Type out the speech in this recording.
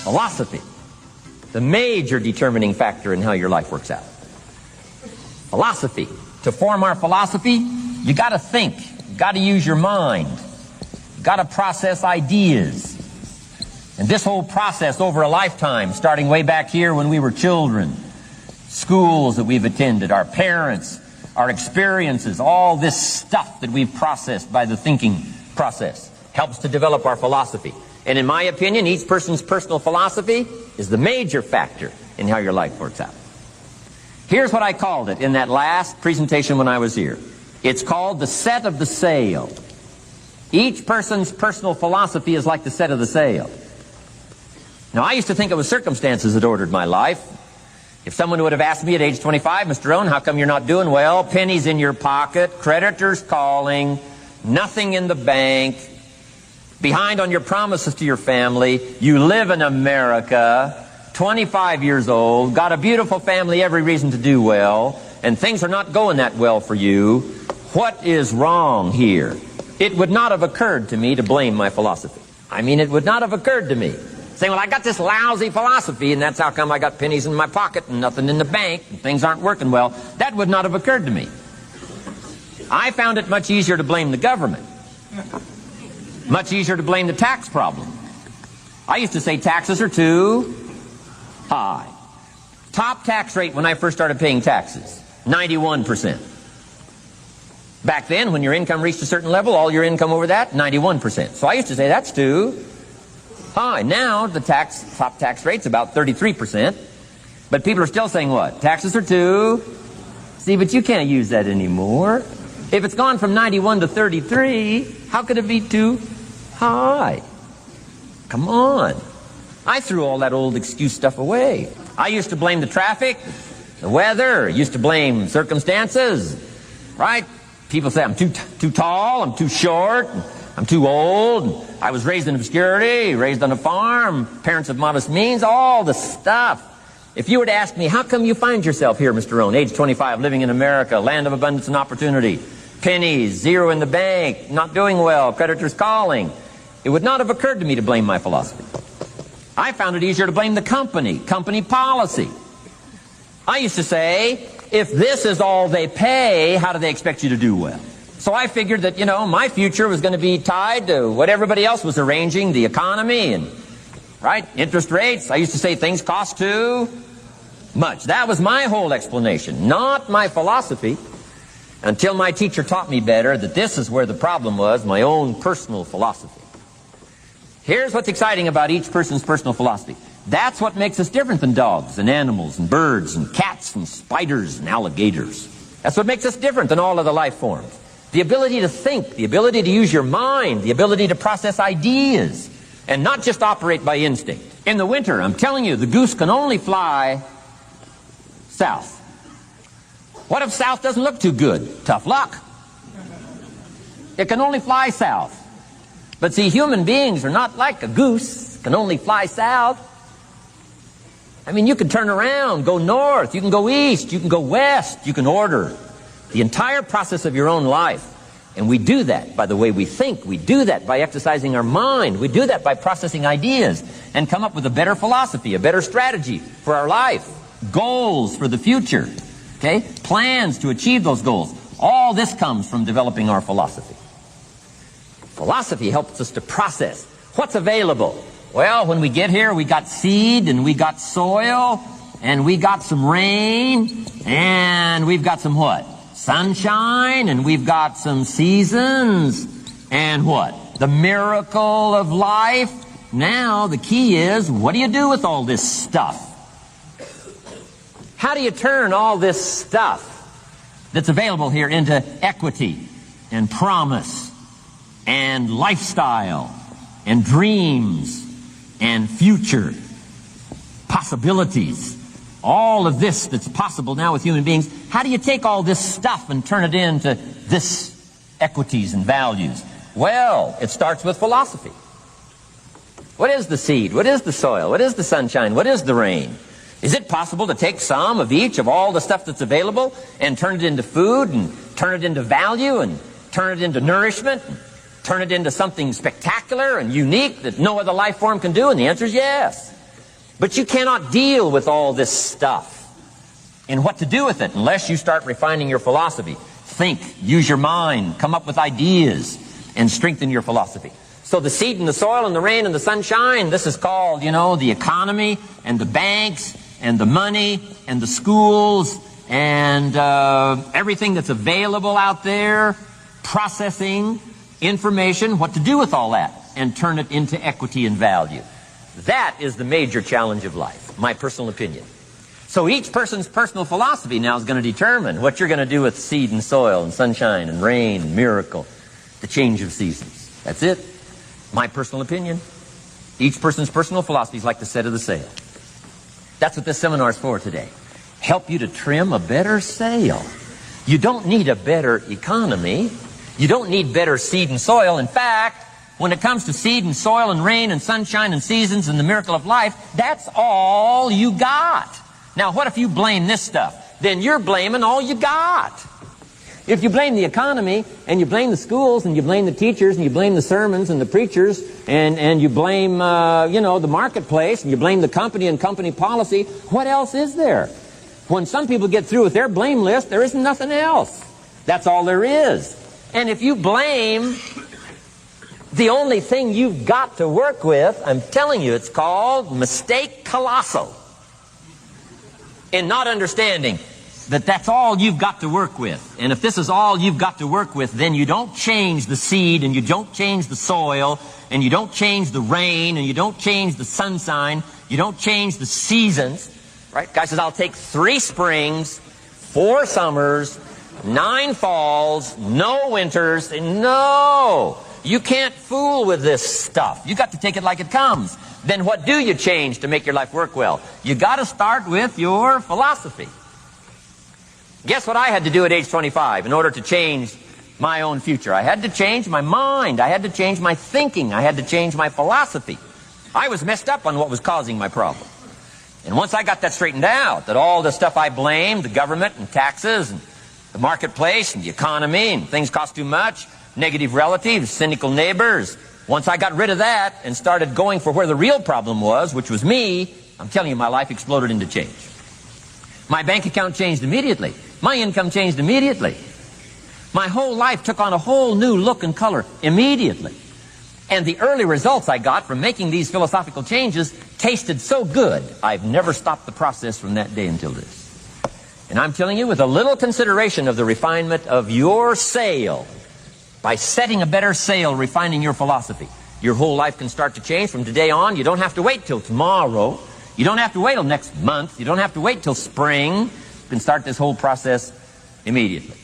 Philosophy, the major determining factor in how your life works out. Philosophy. To form our philosophy, you got to think. You got to use your mind. You got to process ideas. And this whole process over a lifetime, starting way back here when we were children, schools that we've attended, our parents, our experiences, all this stuff that we've processed by the thinking process helps to develop our philosophy. And in my opinion, each person's personal philosophy is the major factor in how your life works out. Here's what I called it in that last presentation when I was here. It's called the set of the sail. Each person's personal philosophy is like the set of the sail. Now, I used to think it was circumstances that ordered my life. If someone would have asked me at age 25, Mr. Rohn, how come you're not doing well? Pennies in your pocket, creditors calling, nothing in the bank, behind on your promises to your family, you live in America, 25 years old, got a beautiful family, every reason to do well, and things are not going that well for you. What is wrong here? It would not have occurred to me to blame my philosophy. I mean, it would not have occurred to me. Saying, well, I got this lousy philosophy, and that's how come I got pennies in my pocket and nothing in the bank, and things aren't working well. That would not have occurred to me. I found it much easier to blame the government. Much easier to blame the tax problem. I used to say taxes are too high. Top tax rate when I first started paying taxes, 91%. Back then, when your income reached a certain level, all your income over that, 91%. So I used to say that's too high. Now the top tax rate's about 33%. But people are still saying what? Taxes are too. See, but you can't use that anymore. If it's gone from 91 to 33, how could it be too high? Come on. I threw all that old excuse stuff away. I used to blame the traffic, the weather, used to blame circumstances, right? People say I'm too tall, I'm too short, I'm too old, I was raised in obscurity, raised on a farm, parents of modest means, all the stuff. If you were to ask me, how come you find yourself here, Mr. Rohn, age 25, living in America, land of abundance and opportunity, pennies, zero in the bank, not doing well, creditors calling, it would not have occurred to me to blame my philosophy. I found it easier to blame the company policy. I used to say, if this is all they pay, how do they expect you to do well? So I figured that, my future was going to be tied to what everybody else was arranging, the economy and, right, interest rates. I used to say things cost too much. That was my whole explanation, not my philosophy, until my teacher taught me better that this is where the problem was, my own personal philosophy. Here's what's exciting about each person's personal philosophy. That's what makes us different than dogs and animals and birds and cats and spiders and alligators. That's what makes us different than all other life forms. The ability to think, the ability to use your mind, the ability to process ideas, and not just operate by instinct. In the winter, I'm telling you, the goose can only fly south. What if south doesn't look too good? Tough luck. It can only fly south. But see, human beings are not like a goose, can only fly south. I mean, you can turn around, go north, you can go east, you can go west, you can order the entire process of your own life. And we do that by the way we think. We do that by exercising our mind. We do that by processing ideas and come up with a better philosophy, a better strategy for our life, goals for the future, okay? Plans to achieve those goals. All this comes from developing our philosophy. Philosophy helps us to process what's available. Well, when we get here, we got seed, and we got soil, and we got some rain, and we've got some what? Sunshine, and we've got some seasons, and what? The miracle of life. Now, the key is, what do you do with all this stuff? How do you turn all this stuff that's available here into equity and promise and lifestyle and dreams and future possibilities? All of this that's possible now with human beings, how do you take all this stuff and turn it into this equities and values? Well, it starts with philosophy. What is the seed? What is the soil? What is the sunshine? What is the rain? Is it possible to take some of each of all the stuff that's available and turn it into food and turn it into value and turn it into nourishment and turn it into something spectacular and unique that no other life form can do? And the answer is yes. But you cannot deal with all this stuff and what to do with it unless you start refining your philosophy. Think, use your mind, come up with ideas, and strengthen your philosophy. So the seed and the soil and the rain and the sunshine, this is called, you know, the economy and the banks and the money and the schools and everything that's available out there, processing information, what to do with all that, and turn it into equity and value. That is the major challenge of life, my personal opinion. So each person's personal philosophy now is going to determine what you're going to do with seed and soil and sunshine and rain and miracle, the change of seasons. That's it. My personal opinion. Each person's personal philosophy is like the set of the sail. That's what this seminar is for today. Help you to trim a better sail. You don't need a better economy. You don't need better seed and soil. In fact, when it comes to seed and soil and rain and sunshine and seasons and the miracle of life, that's all you got. Now, what if you blame this stuff? Then you're blaming all you got. If you blame the economy, and you blame the schools, and you blame the teachers, and you blame the sermons and the preachers, and you blame, the marketplace, and you blame the company and company policy, what else is there? When some people get through with their blame list, there isn't nothing else. That's all there is. And if you blame the only thing you've got to work with, I'm telling you, it's called mistake colossal. In not understanding that that's all you've got to work with. And if this is all you've got to work with, then you don't change the seed, and you don't change the soil, and you don't change the rain, and you don't change the sunshine, you don't change the seasons. Right? Guy says, I'll take 3 springs, 4 summers, 9 falls, no winters. No! You can't fool with this stuff. You got to take it like it comes. Then what do you change to make your life work well? You got to start with your philosophy. Guess what I had to do at age 25 in order to change my own future? I had to change my mind. I had to change my thinking. I had to change my philosophy. I was messed up on what was causing my problem. And once I got that straightened out, that all the stuff I blamed, the government and taxes and the marketplace and the economy and things cost too much, negative relatives, cynical neighbors, once I got rid of that and started going for where the real problem was, which was me, I'm telling you, my life exploded into change. My bank account changed immediately. My income changed immediately. My whole life took on a whole new look and color immediately. And the early results I got from making these philosophical changes tasted so good, I've never stopped the process from that day until this. And I'm telling you, with a little consideration of the refinement of your sail, by setting a better sail, refining your philosophy, your whole life can start to change from today on. You don't have to wait till tomorrow. You don't have to wait till next month. You don't have to wait till spring. You can start this whole process immediately.